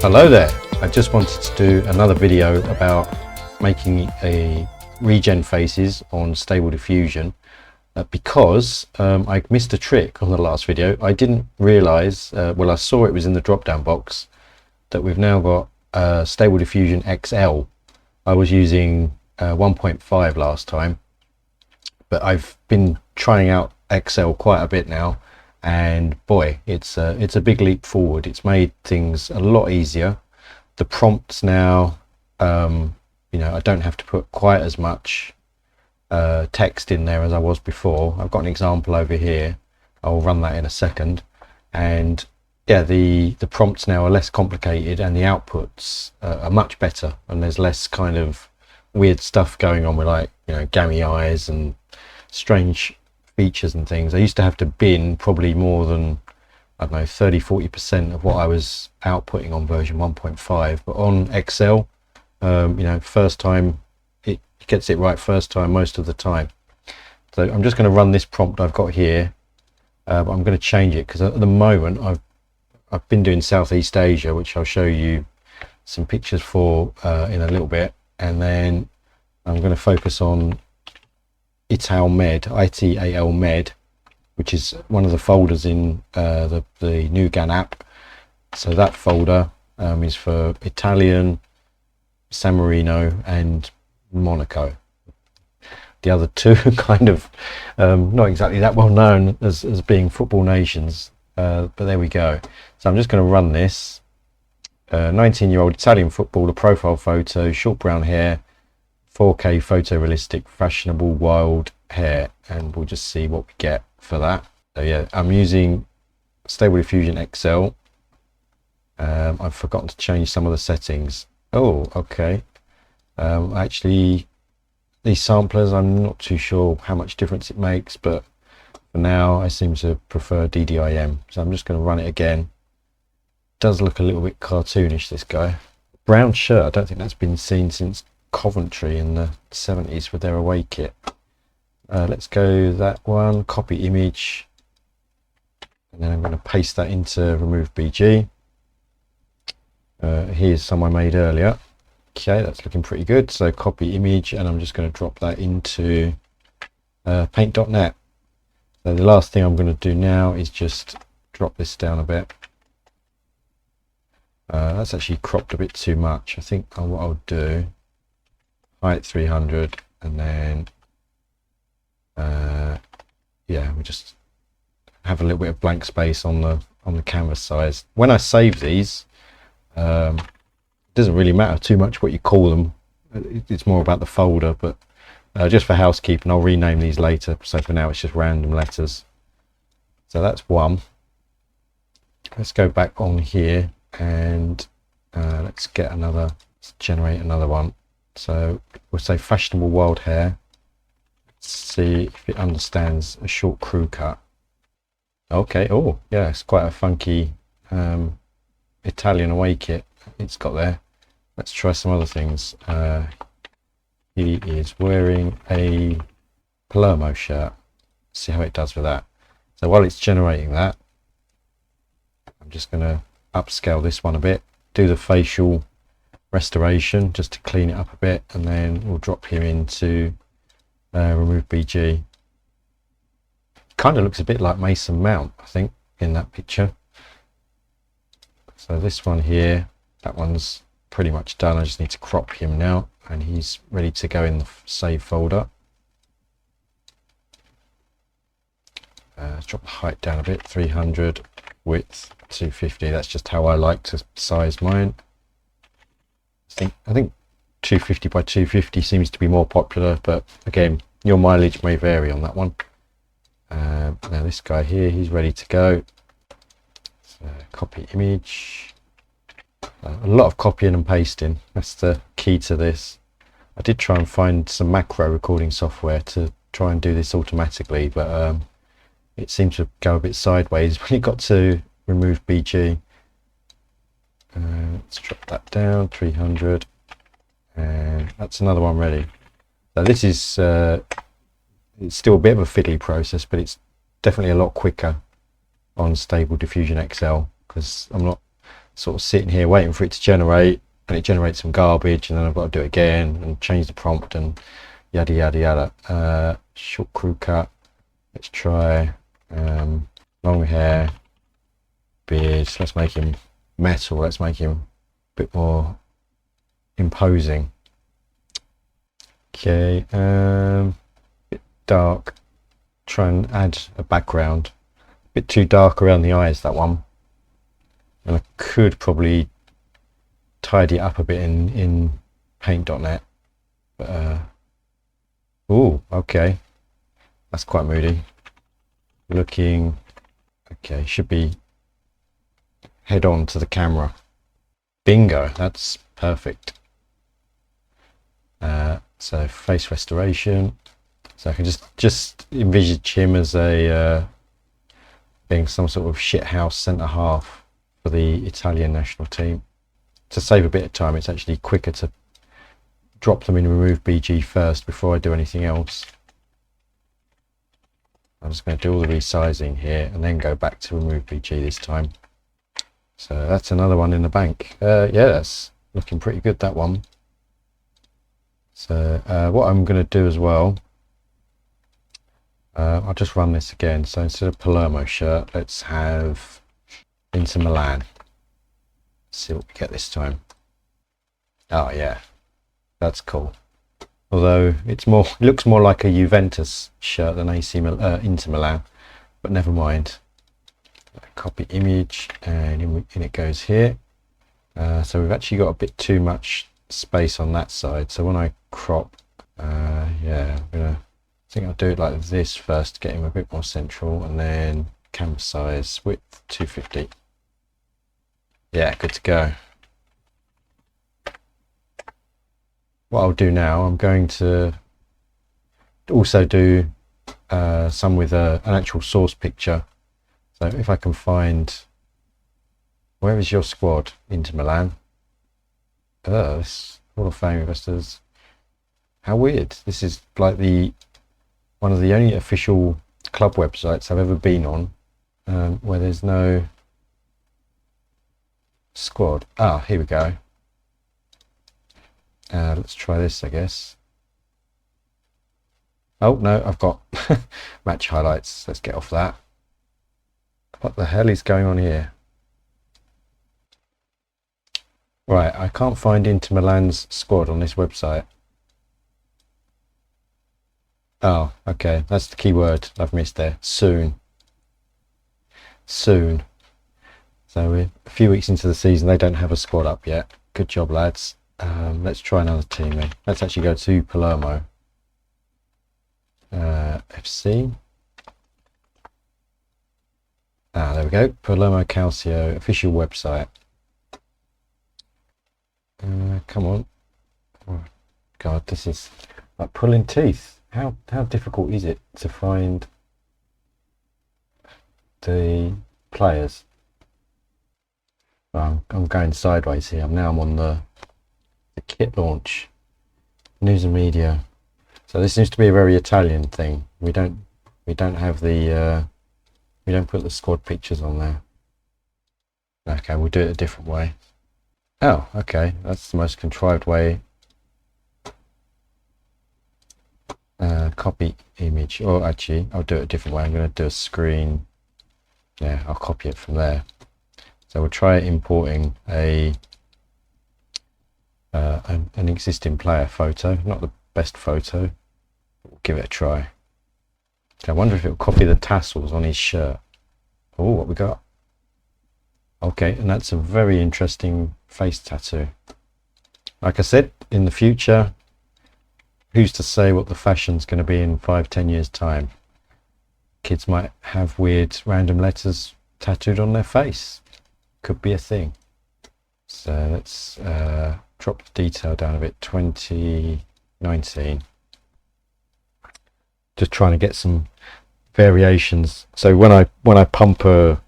Hello there, I just wanted to do another video about making a regen faces on Stable Diffusion because I missed a trick on the last video. I didn't realise, well I saw it was in the drop down box, that we've now got Stable Diffusion XL. I was using 1.5 last time, but I've been trying out XL quite a bit now, and boy, it's a big leap forward. It's made things a lot easier. The prompts now, you know, I don't have to put quite as much text in there as I was before. I've got an example over here. I'll run that in a second, and yeah, the prompts now are less complicated, and the outputs are much better, and there's less kind of weird stuff going on with, like, you know, gammy eyes and strange features and things. I used to have to bin probably more than, I don't know, 30-40% of what I was outputting on version 1.5, but on XL, you know, first time it gets it right first time most of the time. So I'm just going to run this prompt I've got here, but I'm going to change it because at the moment I've been doing Southeast Asia, which I'll show you some pictures for in a little bit, and then I'm going to focus on ITAL Med, which is one of the folders in the NuGAN app. So that folder is for Italian, San Marino and Monaco. The other two are kind of not exactly that well known as being football nations, but there we go. So I'm just going to run this. 19-year-old Italian footballer, profile photo, short brown hair, 4K photorealistic, fashionable wild hair, and we'll just see what we get for that. So yeah, I'm using Stable Diffusion XL. I've forgotten to change some of the settings. Oh, okay. Actually, these samplers, I'm not too sure how much difference it makes, but for now I seem to prefer DDIM, so I'm just going to run it again. Does look a little bit cartoonish, this guy. Brown shirt, I don't think that's been seen since Coventry in the 70s with their away kit. Let's go that one, copy image, and then I'm going to paste that into remove BG. Here's some I made earlier. Okay, that's looking pretty good. So copy image, and I'm just going to drop that into paint.net. So the last thing I'm going to do now is just drop this down a bit. That's actually cropped a bit too much. I think what I'll do, height 300, and then yeah, we just have a little bit of blank space on the canvas size. When I save these, it doesn't really matter too much what you call them. It's more about the folder, but just for housekeeping, I'll rename these later. So for now, it's just random letters. So that's one. Let's go back on here and let's generate another one. So we'll say fashionable wild hair. Let's see if it understands a short crew cut. Okay, oh yeah, it's quite a funky Italian away kit it's got there. Let's try some other things. He is wearing a Palermo shirt. See how it does with that. So while it's generating that, I'm just going to upscale this one a bit, do the facial restoration just to clean it up a bit, and then we'll drop him into remove BG. Kind of looks a bit like Mason Mount, I think, in that picture. So this one here, that one's pretty much done. I just need to crop him now, and he's ready to go in the save folder. Let's drop the height down a bit, 300, width 250. That's just how I like to size mine. I think 250 by 250 seems to be more popular, but again, your mileage may vary on that one. Now this guy here, he's ready to go. So copy image. A lot of copying and pasting, that's the key to this. I did try and find some macro recording software to try and do this automatically, but it seemed to go a bit sideways when it got to remove BG. Let's drop that down, 300, and that's another one ready. So this is it's still a bit of a fiddly process, but it's definitely a lot quicker on Stable Diffusion XL, because I'm not sort of sitting here waiting for it to generate, and it generates some garbage, and then I've got to do it again and change the prompt and yada yada yada. Short crew cut. Let's try long hair, beard. Let's make him metal. Let's make him a bit more imposing. Okay, bit dark. Try and add a background. A bit too dark around the eyes, that one. And I could probably tidy it up a bit in paint.net. But oh, okay. That's quite moody. Looking okay, should be head on to the camera. Bingo, that's perfect. So face restoration. So I can just envisage him as a being some sort of shithouse centre half for the Italian national team. To save a bit of time, it's actually quicker to drop them in remove BG first before I do anything else. I'm just going to do all the resizing here and then go back to remove BG this time. So that's another one in the bank. Yeah, that's looking pretty good, that one. So what I'm going to do as well, I'll just run this again. So instead of Palermo shirt, let's have Inter Milan. Let's see what we get this time. Oh yeah, that's cool. Although it looks more like a Juventus shirt than Inter Milan, but never mind. Copy image, and in it goes here. So we've actually got a bit too much space on that side. So when I crop, yeah, I think I'll do it like this first to get him a bit more central, and then canvas size, width 250. Yeah, good to go. What I'll do now, I'm going to also do some with an actual source picture. So if I can find, where is your squad? Inter Milan. This Hall of Fame investors. How weird. This is like one of the only official club websites I've ever been on where there's no squad. Ah, here we go. Let's try this, I guess. Oh no, I've got match highlights. Let's get off that. What the hell is going on here? Right, I can't find Inter Milan's squad on this website. Oh, okay, that's the key word I've missed there. Soon. Soon. So we're a few weeks into the season, they don't have a squad up yet. Good job, lads. Let's try another team then. Let's actually go to Palermo. FC. Ah, there we go. Palermo Calcio, official website. Come on. Oh, God, this is like pulling teeth. How difficult is it to find the players? Well, I'm going sideways here. I'm on the kit launch, news and media. So this seems to be a very Italian thing. We don't have the we don't put the squad pictures on there. Okay, we'll do it a different way. Oh, okay, that's the most contrived way. Copy image, or actually I'll do it a different way. I'm going to do a screen. Yeah, I'll copy it from there. So we'll try importing an existing player photo, not the best photo. We'll give it a try. I wonder if it'll copy the tassels on his shirt. Oh, what we got? Okay, and that's a very interesting face tattoo. Like I said, in the future, who's to say what the fashion's going to be in 5-10 years time? Kids might have weird random letters tattooed on their face. Could be a thing. So let's drop the detail down a bit. 2019. Just trying to get some variations. So when I pump a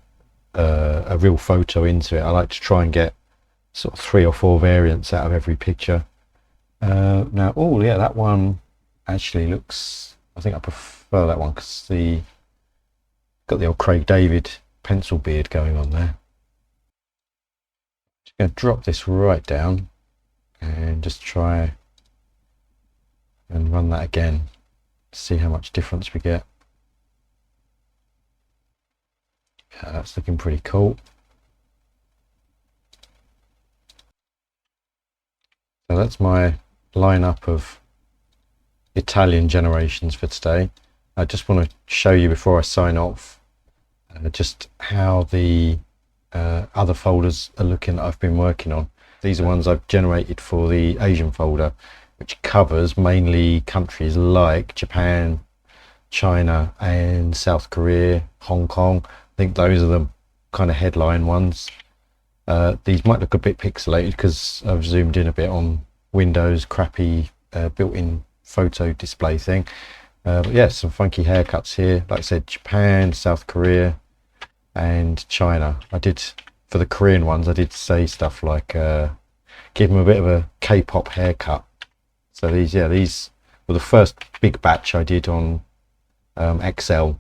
real photo into it, I like to try and get sort of 3 or 4 variants out of every picture. Now, oh yeah, that one actually looks, I think I prefer that one because got the old Craig David pencil beard going on there. Just going to drop this right down and just try and run that again, see how much difference we get. Yeah, that's looking pretty cool. So that's my lineup of Italian generations for today. I just want to show you before I sign off just how the other folders are looking that I've been working on. These are ones I've generated for the Asian folder, which covers mainly countries like Japan, China and South Korea, Hong Kong. I think those are the kind of headline ones. These might look a bit pixelated because I've zoomed in a bit on Windows crappy built-in photo display thing. But yeah, some funky haircuts here. Like I said, Japan, South Korea and China. I did, for the Korean ones, I did say stuff like give them a bit of a K-pop haircut. So these were the first big batch I did on XL.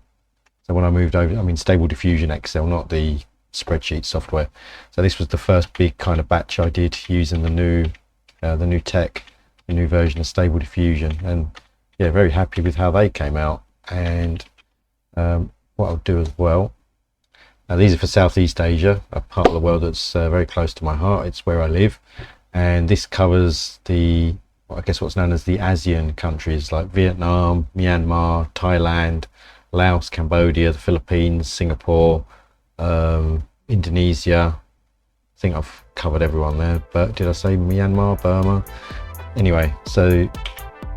So when I moved over, I mean Stable Diffusion XL, not the spreadsheet software. So this was the first big kind of batch I did using the new tech, the new version of Stable Diffusion, and yeah, very happy with how they came out. And what I'll do as well, these are for Southeast Asia, a part of the world that's very close to my heart. It's where I live, and this covers the, I guess what's known as the ASEAN countries like Vietnam, Myanmar, Thailand, Laos, Cambodia, the Philippines, Singapore, Indonesia. I think I've covered everyone there, but did I say Myanmar, Burma? Anyway, so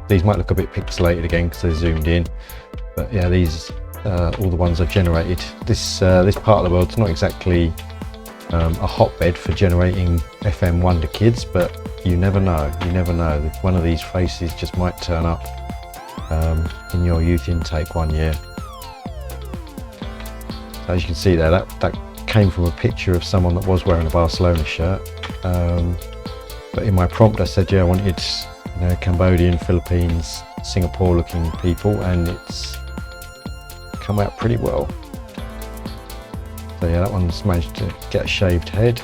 these might look a bit pixelated again because they're zoomed in, but yeah, these all the ones I've generated. This part of the world's not exactly a hotbed for generating FM wonder kids, but you never know. You never know. One of these faces just might turn up in your youth intake one year. So as you can see there, that came from a picture of someone that was wearing a Barcelona shirt. But in my prompt I said, yeah, I wanted Cambodian, Philippines, Singapore looking people, and it's come out pretty well. So yeah, that one's managed to get a shaved head.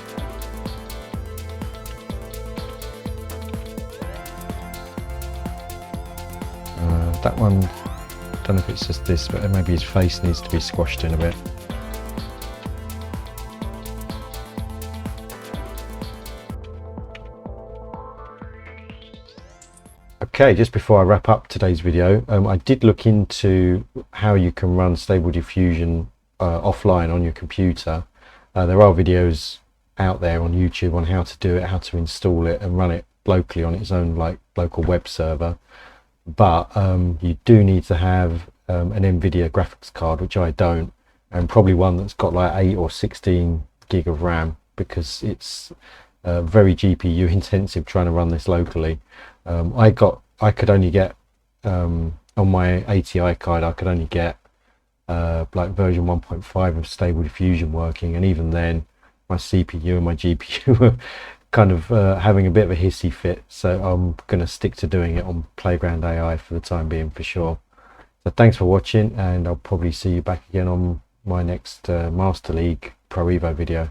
That one, I don't know if it's just this, but maybe his face needs to be squashed in a bit. Okay, just before I wrap up today's video, I did look into how you can run Stable Diffusion offline on your computer. There are videos out there on YouTube on how to do it, how to install it and run it locally on its own like local web server. But you do need to have an NVIDIA graphics card, which I don't, and probably one that's got like 8 or 16 gig of RAM, because it's very GPU intensive trying to run this locally. I could only get on my ATI card, I could only get like version 1.5 of Stable Diffusion working, and even then my CPU and my GPU were kind of having a bit of a hissy fit. So I'm going to stick to doing it on Playground AI for the time being, for sure. So thanks for watching, and I'll probably see you back again on my next Master League Pro Evo video.